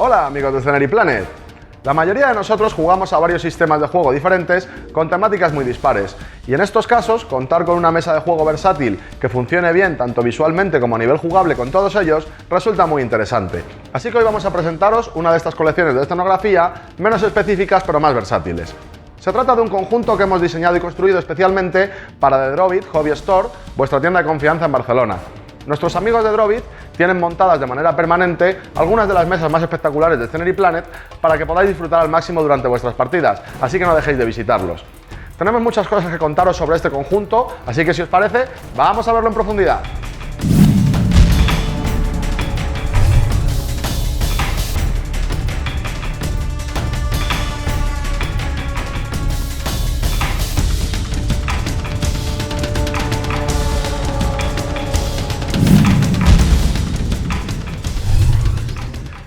Hola amigos de Scenery Planet. La mayoría de nosotros jugamos a varios sistemas de juego diferentes con temáticas muy dispares y en estos casos contar con una mesa de juego versátil que funcione bien tanto visualmente como a nivel jugable con todos ellos resulta muy interesante. Así que hoy vamos a presentaros una de estas colecciones de escenografía menos específicas pero más versátiles. Se trata de un conjunto que hemos diseñado y construido especialmente para The Drovit Hobby Store, vuestra tienda de confianza en Barcelona. Nuestros amigos de Drovit tienen montadas de manera permanente algunas de las mesas más espectaculares de Scenery Planet para que podáis disfrutar al máximo durante vuestras partidas, así que no dejéis de visitarlos. Tenemos muchas cosas que contaros sobre este conjunto, así que si os parece, vamos a verlo en profundidad.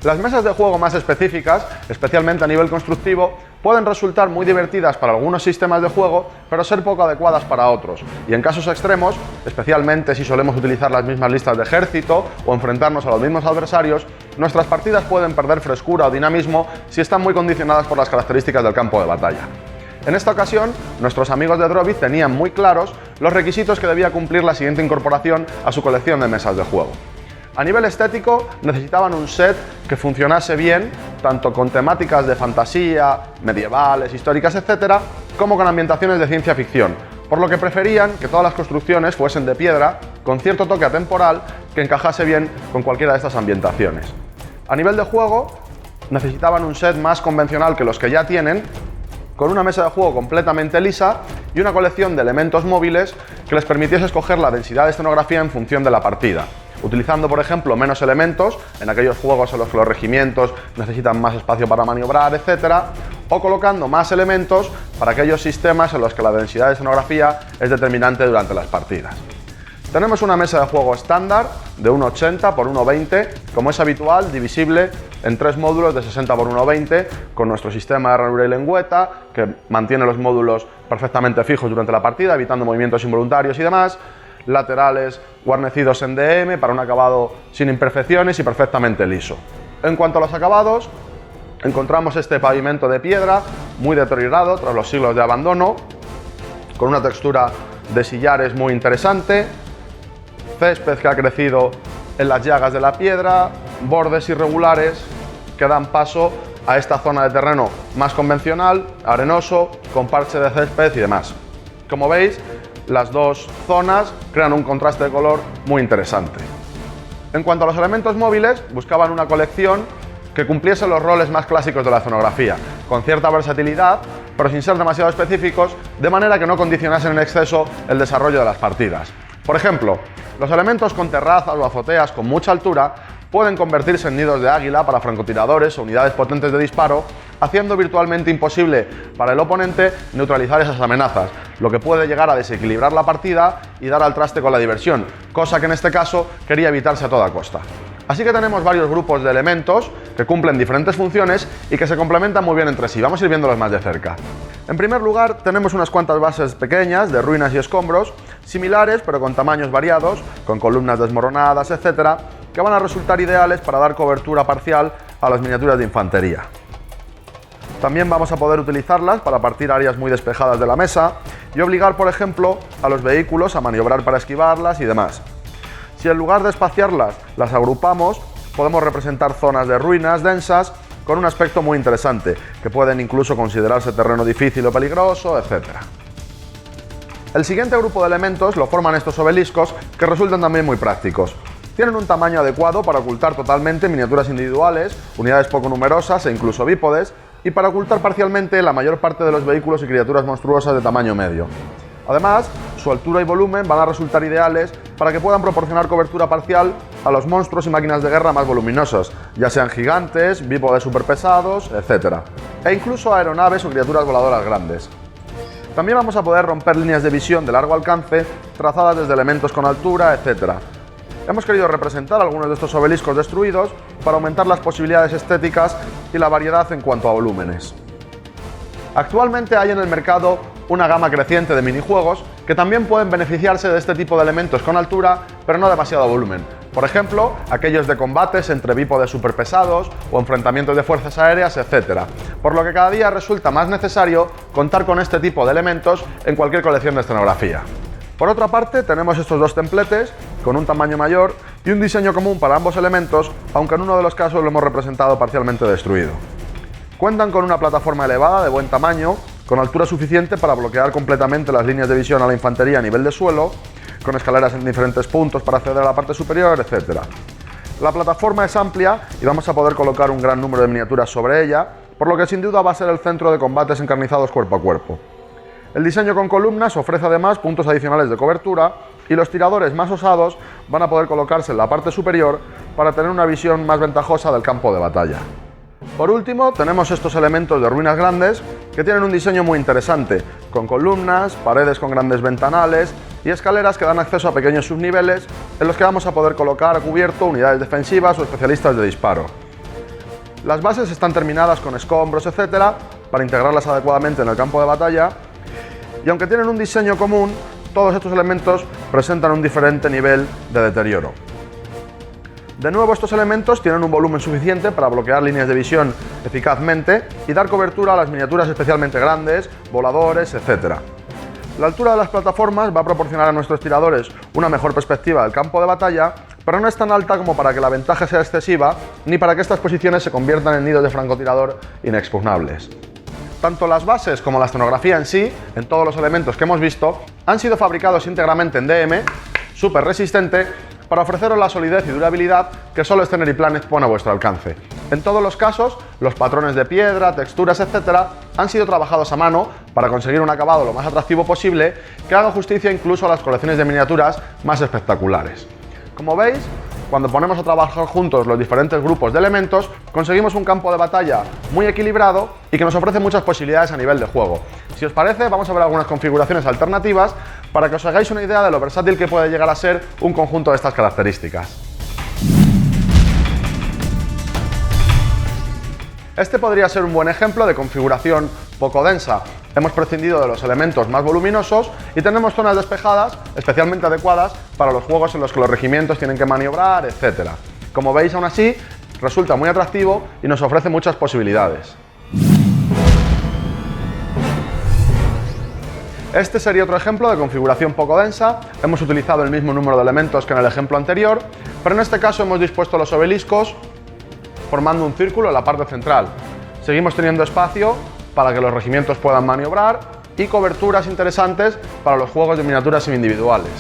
Las mesas de juego más específicas, especialmente a nivel constructivo, pueden resultar muy divertidas para algunos sistemas de juego, pero ser poco adecuadas para otros. Y en casos extremos, especialmente si solemos utilizar las mismas listas de ejército o enfrentarnos a los mismos adversarios, nuestras partidas pueden perder frescura o dinamismo si están muy condicionadas por las características del campo de batalla. En esta ocasión, nuestros amigos de Drovit tenían muy claros los requisitos que debía cumplir la siguiente incorporación a su colección de mesas de juego. A nivel estético, necesitaban un set que funcionase bien, tanto con temáticas de fantasía, medievales, históricas, etc., como con ambientaciones de ciencia ficción, por lo que preferían que todas las construcciones fuesen de piedra, con cierto toque atemporal que encajase bien con cualquiera de estas ambientaciones. A nivel de juego, necesitaban un set más convencional que los que ya tienen, con una mesa de juego completamente lisa y una colección de elementos móviles que les permitiese escoger la densidad de escenografía en función de la partida, utilizando por ejemplo menos elementos en aquellos juegos en los que los regimientos necesitan más espacio para maniobrar, etc., o colocando más elementos para aquellos sistemas en los que la densidad de escenografía es determinante durante las partidas. Tenemos una mesa de juego estándar de 1,80 por 1,20, como es habitual, divisible en 3 módulos de 60 por 1,20, con nuestro sistema de ranura y lengüeta, que mantiene los módulos perfectamente fijos durante la partida, evitando movimientos involuntarios y demás, laterales guarnecidos en DM para un acabado sin imperfecciones y perfectamente liso. En cuanto a los acabados, encontramos este pavimento de piedra muy deteriorado tras los siglos de abandono, con una textura de sillares muy interesante, césped que ha crecido en las llagas de la piedra, bordes irregulares que dan paso a esta zona de terreno más convencional, arenoso, con parche de césped y demás. Como veis, las dos zonas crean un contraste de color muy interesante. En cuanto a los elementos móviles, buscaban una colección que cumpliese los roles más clásicos de la escenografía, con cierta versatilidad, pero sin ser demasiado específicos, de manera que no condicionasen en exceso el desarrollo de las partidas. Por ejemplo, los elementos con terrazas o azoteas con mucha altura pueden convertirse en nidos de águila para francotiradores o unidades potentes de disparo, haciendo virtualmente imposible para el oponente neutralizar esas amenazas, lo que puede llegar a desequilibrar la partida y dar al traste con la diversión, cosa que en este caso quería evitarse a toda costa. Así que tenemos varios grupos de elementos que cumplen diferentes funciones y que se complementan muy bien entre sí. Vamos a ir viéndolos más de cerca. En primer lugar, tenemos unas cuantas bases pequeñas de ruinas y escombros, similares pero con tamaños variados, con columnas desmoronadas, etc., que van a resultar ideales para dar cobertura parcial a las miniaturas de infantería. También vamos a poder utilizarlas para partir áreas muy despejadas de la mesa y obligar, por ejemplo, a los vehículos a maniobrar para esquivarlas y demás. Si en lugar de espaciarlas las agrupamos, podemos representar zonas de ruinas densas con un aspecto muy interesante, que pueden incluso considerarse terreno difícil o peligroso, etc. El siguiente grupo de elementos lo forman estos obeliscos, que resultan también muy prácticos. Tienen un tamaño adecuado para ocultar totalmente miniaturas individuales, unidades poco numerosas e incluso bípodes, y para ocultar parcialmente la mayor parte de los vehículos y criaturas monstruosas de tamaño medio. Además, su altura y volumen van a resultar ideales para que puedan proporcionar cobertura parcial a los monstruos y máquinas de guerra más voluminosos, ya sean gigantes, bípodes superpesados, etc. E incluso aeronaves o criaturas voladoras grandes. También vamos a poder romper líneas de visión de largo alcance trazadas desde elementos con altura, etc. Hemos querido representar algunos de estos obeliscos destruidos para aumentar las posibilidades estéticas y la variedad en cuanto a volúmenes. Actualmente hay en el mercado una gama creciente de minijuegos que también pueden beneficiarse de este tipo de elementos con altura, pero no demasiado volumen, Por ejemplo, aquellos de combates entre bípodes superpesados o enfrentamientos de fuerzas aéreas, etc. Por lo que cada día resulta más necesario contar con este tipo de elementos en cualquier colección de escenografía. Por otra parte, tenemos estos dos templetes con un tamaño mayor y un diseño común para ambos elementos, aunque en uno de los casos lo hemos representado parcialmente destruido. Cuentan con una plataforma elevada de buen tamaño, con altura suficiente para bloquear completamente las líneas de visión a la infantería a nivel de suelo, con escaleras en diferentes puntos para acceder a la parte superior, etc. La plataforma es amplia y vamos a poder colocar un gran número de miniaturas sobre ella, por lo que sin duda va a ser el centro de combates encarnizados cuerpo a cuerpo. El diseño con columnas ofrece además puntos adicionales de cobertura y los tiradores más osados van a poder colocarse en la parte superior para tener una visión más ventajosa del campo de batalla. Por último, tenemos estos elementos de ruinas grandes que tienen un diseño muy interesante, con columnas, paredes con grandes ventanales y escaleras que dan acceso a pequeños subniveles en los que vamos a poder colocar a cubierto unidades defensivas o especialistas de disparo. Las bases están terminadas con escombros, etc., para integrarlas adecuadamente en el campo de batalla, y aunque tienen un diseño común, todos estos elementos presentan un diferente nivel de deterioro. De nuevo, estos elementos tienen un volumen suficiente para bloquear líneas de visión eficazmente y dar cobertura a las miniaturas especialmente grandes, voladores, etc. La altura de las plataformas va a proporcionar a nuestros tiradores una mejor perspectiva del campo de batalla, pero no es tan alta como para que la ventaja sea excesiva, ni para que estas posiciones se conviertan en nidos de francotirador inexpugnables. Tanto las bases como la escenografía en sí, en todos los elementos que hemos visto, han sido fabricados íntegramente en DM, súper resistente, para ofreceros la solidez y durabilidad que solo Scenery Planet pone a vuestro alcance. En todos los casos, los patrones de piedra, texturas, etc. han sido trabajados a mano para conseguir un acabado lo más atractivo posible que haga justicia incluso a las colecciones de miniaturas más espectaculares. Como veis, cuando ponemos a trabajar juntos los diferentes grupos de elementos, conseguimos un campo de batalla muy equilibrado y que nos ofrece muchas posibilidades a nivel de juego. Si os parece, vamos a ver algunas configuraciones alternativas para que os hagáis una idea de lo versátil que puede llegar a ser un conjunto de estas características. Este podría ser un buen ejemplo de configuración poco densa. Hemos prescindido de los elementos más voluminosos y tenemos zonas despejadas especialmente adecuadas para los juegos en los que los regimientos tienen que maniobrar, etc. Como veis, aún así, resulta muy atractivo y nos ofrece muchas posibilidades. Este sería otro ejemplo de configuración poco densa. Hemos utilizado el mismo número de elementos que en el ejemplo anterior, pero en este caso hemos dispuesto los obeliscos formando un círculo en la parte central. Seguimos teniendo espacio para que los regimientos puedan maniobrar y coberturas interesantes para los juegos de miniaturas individuales.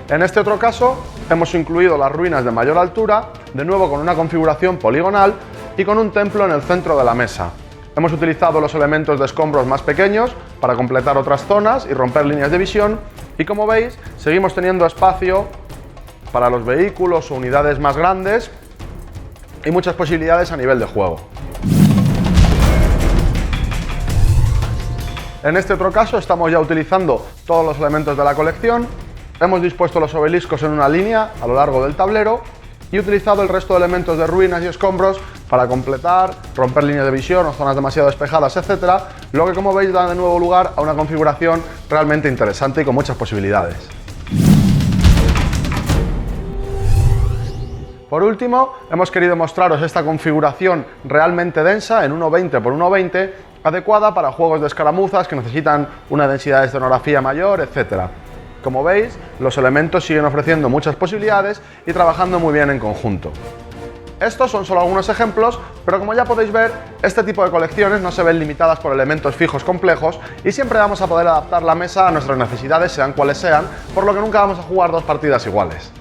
En este otro caso, hemos incluido las ruinas de mayor altura, de nuevo con una configuración poligonal y con un templo en el centro de la mesa. Hemos utilizado los elementos de escombros más pequeños para completar otras zonas y romper líneas de visión, y como veis, seguimos teniendo espacio para los vehículos o unidades más grandes y muchas posibilidades a nivel de juego. En este otro caso estamos ya utilizando todos los elementos de la colección, hemos dispuesto los obeliscos en una línea a lo largo del tablero y utilizado el resto de elementos de ruinas y escombros para completar, romper líneas de visión o zonas demasiado despejadas, etc., lo que, como veis, da de nuevo lugar a una configuración realmente interesante y con muchas posibilidades. Por último, hemos querido mostraros esta configuración realmente densa en 1.20 x 1.20, adecuada para juegos de escaramuzas que necesitan una densidad de escenografía mayor, etc. Como veis, los elementos siguen ofreciendo muchas posibilidades y trabajando muy bien en conjunto. Estos son solo algunos ejemplos, pero como ya podéis ver, este tipo de colecciones no se ven limitadas por elementos fijos complejos y siempre vamos a poder adaptar la mesa a nuestras necesidades, sean cuales sean, por lo que nunca vamos a jugar dos partidas iguales.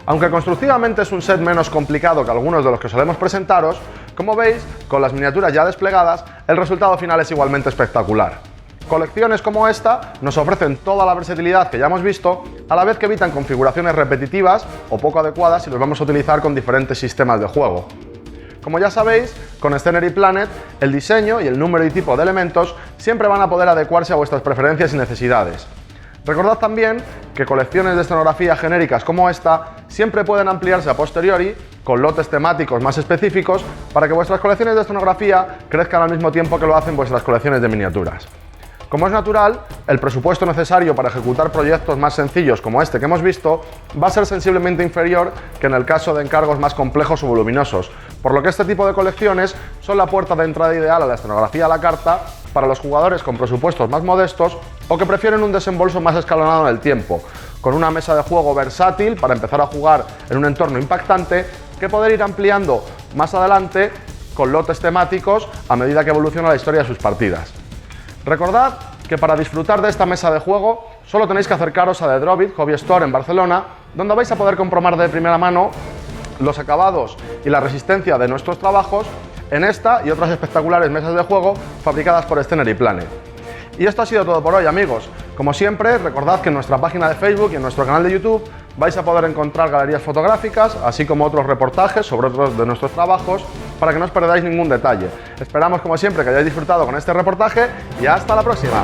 Aunque constructivamente es un set menos complicado que algunos de los que solemos presentaros, como veis, con las miniaturas ya desplegadas, el resultado final es igualmente espectacular. Colecciones como esta nos ofrecen toda la versatilidad que ya hemos visto, a la vez que evitan configuraciones repetitivas o poco adecuadas si los vamos a utilizar con diferentes sistemas de juego. Como ya sabéis, con Scenery Planet, el diseño y el número y tipo de elementos siempre van a poder adecuarse a vuestras preferencias y necesidades. Recordad también que colecciones de escenografía genéricas como esta siempre pueden ampliarse a posteriori con lotes temáticos más específicos para que vuestras colecciones de escenografía crezcan al mismo tiempo que lo hacen vuestras colecciones de miniaturas. Como es natural, el presupuesto necesario para ejecutar proyectos más sencillos como este que hemos visto va a ser sensiblemente inferior que en el caso de encargos más complejos o voluminosos, por lo que este tipo de colecciones son la puerta de entrada ideal a la escenografía a la carta para los jugadores con presupuestos más modestos o que prefieren un desembolso más escalonado en el tiempo, con una mesa de juego versátil para empezar a jugar en un entorno impactante que poder ir ampliando más adelante con lotes temáticos a medida que evoluciona la historia de sus partidas. Recordad que para disfrutar de esta mesa de juego solo tenéis que acercaros a The Drovit Hobby Store en Barcelona, donde vais a poder comprobar de primera mano los acabados y la resistencia de nuestros trabajos en esta y otras espectaculares mesas de juego fabricadas por Scenery Planet. Y esto ha sido todo por hoy, amigos. Como siempre, recordad que en nuestra página de Facebook y en nuestro canal de YouTube vais a poder encontrar galerías fotográficas, así como otros reportajes sobre otros de nuestros trabajos, para que no os perdáis ningún detalle. Esperamos, como siempre, que hayáis disfrutado con este reportaje y hasta la próxima.